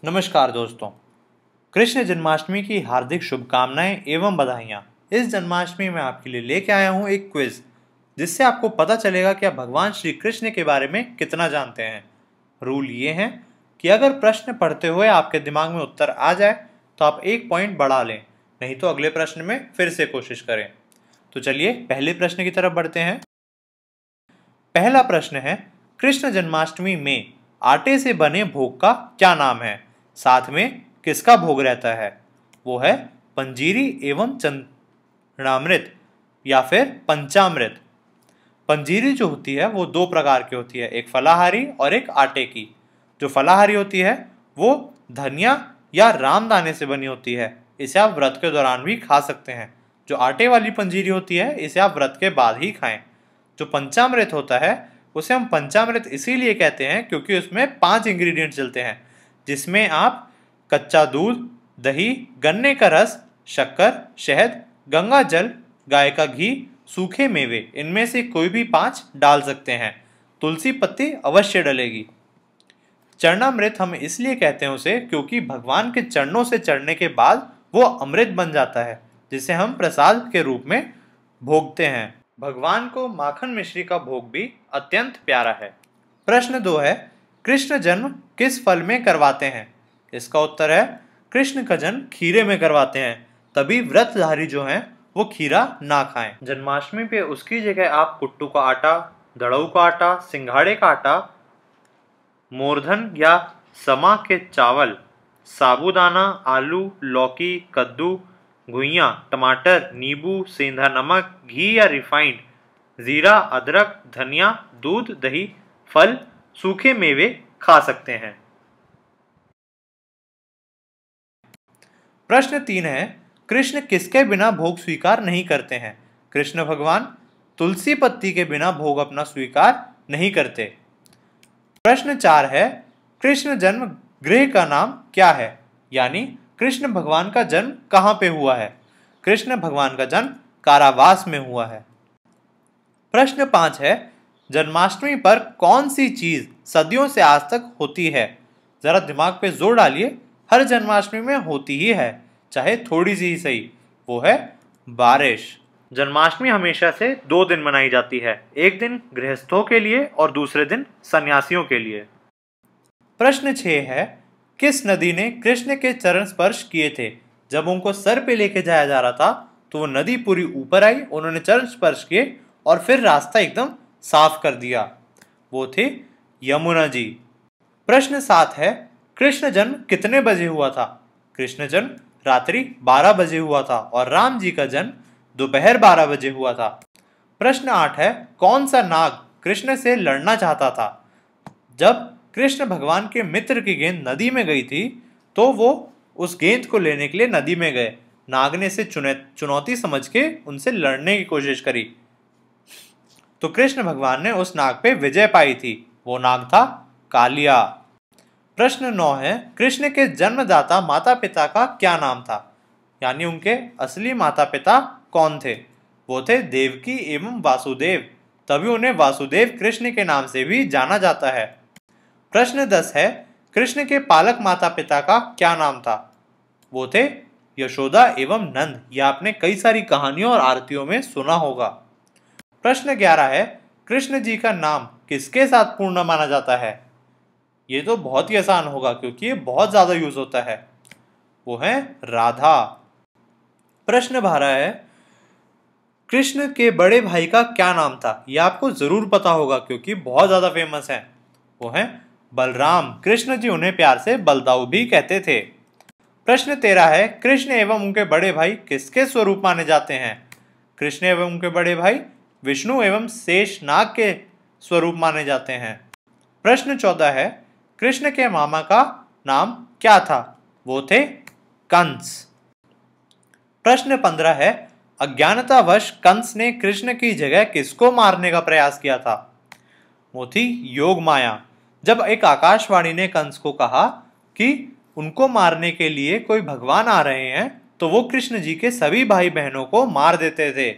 नमस्कार दोस्तों, कृष्ण जन्माष्टमी की हार्दिक शुभकामनाएं एवं बधाइयाँ। इस जन्माष्टमी में आपके लिए लेके आया हूँ एक क्विज, जिससे आपको पता चलेगा कि आप भगवान श्री कृष्ण के बारे में कितना जानते हैं। रूल ये है कि अगर प्रश्न पढ़ते हुए आपके दिमाग में उत्तर आ जाए तो आप 1 पॉइंट बढ़ा लें, नहीं तो अगले प्रश्न में फिर से कोशिश करें। तो चलिए पहले प्रश्न की तरफ बढ़ते हैं। पहला प्रश्न है, कृष्ण जन्माष्टमी में आटे से बने भोग का क्या नाम है? साथ में किसका भोग रहता है? वो है पंजीरी एवं चरणामृत या फिर पंचामृत। पंजीरी जो होती है वो 2 प्रकार की होती है, एक फलाहारी और एक आटे की। जो फलाहारी होती है वो धनिया या रामदाने से बनी होती है, इसे आप व्रत के दौरान भी खा सकते हैं। जो आटे वाली पंजीरी होती है इसे आप व्रत के बाद ही खाएं। जो पंचामृत होता है उसे हम पंचामृत इसीलिए कहते हैं क्योंकि उसमें 5 इंग्रेडिएंट्स डलते हैं, जिसमें आप कच्चा दूध, दही, गन्ने का रस, शक्कर, शहद, गंगा जल, गाय का घी, सूखे मेवे, इनमें से कोई भी 5 डाल सकते हैं। तुलसी पत्ती अवश्य डलेगी। चरणामृत हम इसलिए कहते हैं उसे क्योंकि भगवान के चरणों से चढ़ने के बाद वो अमृत बन जाता है, जिसे हम प्रसाद के रूप में भोगते हैं। भगवान को माखन मिश्री का भोग भी अत्यंत प्यारा है। प्रश्न 2 है, कृष्ण जन्म किस फल में करवाते हैं? इसका उत्तर है कृष्ण का जन्म खीरे में करवाते हैं, तभी व्रतधारी जो हैं वो खीरा ना खाएं। जन्माष्टमी पे उसकी जगह आप कुट्टू का आटा, दड़ऊ का आटा, सिंघाड़े का आटा, मोरधन या समा के चावल, साबूदाना, आलू, लौकी, कद्दू, घुइयां, टमाटर, नींबू, सेंधा नमक, घी या रिफाइंड, जीरा, अदरक, धनिया, दूध, दही, फल, सूखे मेवे खा सकते हैं। प्रश्न 3 है, कृष्ण किसके बिना भोग स्वीकार नहीं करते हैं? कृष्ण भगवान तुलसी पत्ती के बिना भोग अपना स्वीकार नहीं करते। प्रश्न 4 है, कृष्ण जन्म गृह का नाम क्या है? यानी कृष्ण भगवान का जन्म कहाँ पे हुआ है? कृष्ण भगवान का जन्म कारावास में हुआ है। प्रश्न 5 है, जन्माष्टमी पर कौन सी चीज सदियों से आज तक होती है? जरा दिमाग पे जोर डालिए, हर जन्माष्टमी में होती ही है, चाहे थोड़ी सी ही सही। वो है बारिश। जन्माष्टमी हमेशा से 2 दिन मनाई जाती है, एक दिन गृहस्थों के लिए और दूसरे दिन सन्यासियों के लिए। प्रश्न 6 है, किस नदी ने कृष्ण के चरण स्पर्श किए थे? जब उनको सर पे लेके जाया जा रहा था तो वो नदी पूरी ऊपर आई, उन्होंने चरण स्पर्श किए और फिर रास्ता एकदम साफ कर दिया। वो थे यमुना जी। प्रश्न 7 है, कृष्ण जन्म कितने बजे हुआ था? कृष्ण जन्म रात्रि 12 बजे हुआ था और राम जी का जन्म दोपहर 12 बजे हुआ था। प्रश्न 8 है, कौन सा नाग कृष्ण से लड़ना चाहता था? जब कृष्ण भगवान के मित्र की गेंद नदी में गई थी तो वो उस गेंद को लेने के लिए नदी में गए। नाग ने इसे चुनौती समझ के उनसे लड़ने की कोशिश करी, तो कृष्ण भगवान ने उस नाग पे विजय पाई थी। वो नाग था कालिया। प्रश्न 9 है, कृष्ण के जन्मदाता माता पिता का क्या नाम था? यानी उनके असली माता पिता कौन थे? वो थे देवकी एवं वासुदेव, तभी उन्हें वासुदेव कृष्ण के नाम से भी जाना जाता है। प्रश्न 10 है, कृष्ण के पालक माता पिता का क्या नाम था? वो थे यशोदा एवं नंद। यह आपने कई सारी कहानियों और आरतियों में सुना होगा। प्रश्न 11 है, कृष्ण जी का नाम किसके साथ पूर्ण माना जाता है? ये तो बहुत ही आसान होगा क्योंकि ये बहुत ज्यादा यूज होता है। वो है राधा। प्रश्न 12 है, कृष्ण के बड़े भाई का क्या नाम था? यह आपको जरूर पता होगा क्योंकि बहुत ज्यादा फेमस है। वो है बलराम। कृष्ण जी उन्हें प्यार से बलदाऊ भी कहते थे। प्रश्न 13 है, कृष्ण एवं उनके बड़े भाई किसके स्वरूप माने जाते हैं? कृष्ण एवं उनके बड़े भाई विष्णु एवं शेषनाग के स्वरूप माने जाते हैं। प्रश्न 14 है, कृष्ण के मामा का नाम क्या था? वो थे कंस। प्रश्न 15 है, अज्ञानतावश कंस ने कृष्ण की जगह किसको मारने का प्रयास किया था? वो थी योग माया। जब एक आकाशवाणी ने कंस को कहा कि उनको मारने के लिए कोई भगवान आ रहे हैं तो वो कृष्ण जी के सभी भाई बहनों को मार देते थे।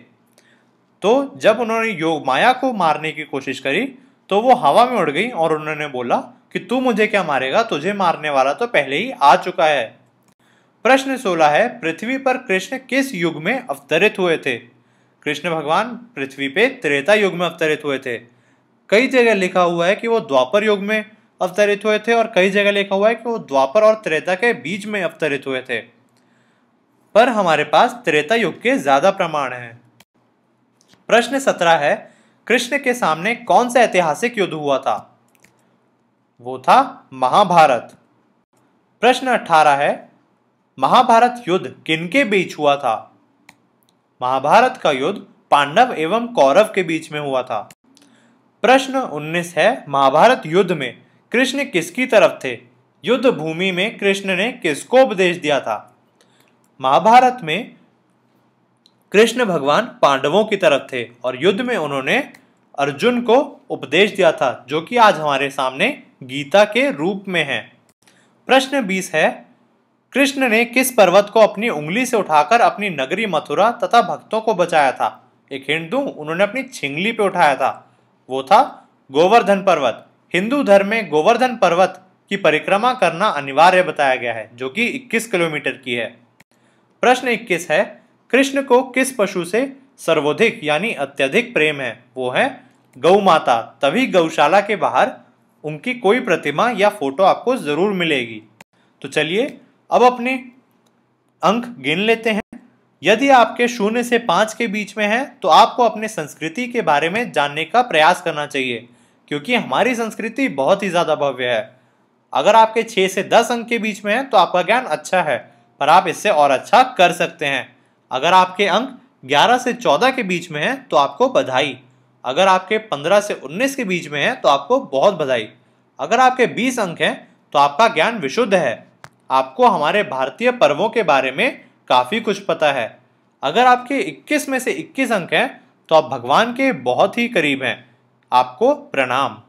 तो जब उन्होंने योग माया को मारने की कोशिश करी तो वो हवा में उड़ गई और उन्होंने बोला, कि तू मुझे क्या मारेगा, तुझे मारने वाला तो पहले ही आ चुका है। प्रश्न 16 है, पृथ्वी पर कृष्ण किस युग में अवतरित हुए थे? कृष्ण भगवान पृथ्वी पे त्रेता युग में अवतरित हुए थे। कई जगह लिखा हुआ है कि वो द्वापर युग में अवतरित हुए थे और कई जगह लिखा हुआ है कि वो द्वापर और त्रेता के बीच में अवतरित हुए थे, पर हमारे पास त्रेता युग के ज्यादा प्रमाण हैं। प्रश्न 17 है, कृष्ण के सामने कौन सा ऐतिहासिक युद्ध हुआ था? वो था महाभारत। प्रश्न 18 है, महाभारत युद्ध किनके बीच हुआ था? महाभारत का युद्ध पांडव एवं कौरव के बीच में हुआ था। प्रश्न 19 है, महाभारत युद्ध में कृष्ण किसकी तरफ थे? युद्ध भूमि में कृष्ण ने किसको उपदेश दिया था? महाभारत में कृष्ण भगवान पांडवों की तरफ थे और युद्ध में उन्होंने अर्जुन को उपदेश दिया था, जो कि आज हमारे सामने गीता के रूप में है। प्रश्न 20 है, कृष्ण ने किस पर्वत को अपनी उंगली से उठाकर अपनी नगरी मथुरा तथा भक्तों को बचाया था? एक हिंट दूं, उन्होंने अपनी छिंगली पे उठाया था, वो था गोवर्धन पर्वत। हिंदू धर्म में गोवर्धन पर्वत की परिक्रमा करना अनिवार्य बताया गया है, जो कि 21 किलोमीटर की है। प्रश्न 21 है, कृष्ण को किस पशु से सर्वाधिक यानी अत्यधिक प्रेम है? वो है गौ माता, तभी गौशाला के बाहर उनकी कोई प्रतिमा या फोटो आपको जरूर मिलेगी। तो चलिए अब अपने अंक गिन लेते हैं। यदि आपके 0 से 5 के बीच में है तो आपको अपने संस्कृति के बारे में जानने का प्रयास करना चाहिए, क्योंकि हमारी संस्कृति बहुत ही ज्यादा भव्य है। अगर आपके 6 से 10 अंक के बीच में है तो आपका ज्ञान अच्छा है, पर आप इससे और अच्छा कर सकते हैं। अगर आपके अंक 11 से 14 के बीच में है तो आपको बधाई। अगर आपके 15 से 19 के बीच में है तो आपको बहुत बधाई। अगर आपके 20 अंक हैं तो आपका ज्ञान विशुद्ध है, आपको हमारे भारतीय पर्वों के बारे में काफी कुछ पता है। अगर आपके 21 में से 21 अंक हैं तो आप भगवान के बहुत ही करीब हैं। आपको प्रणाम।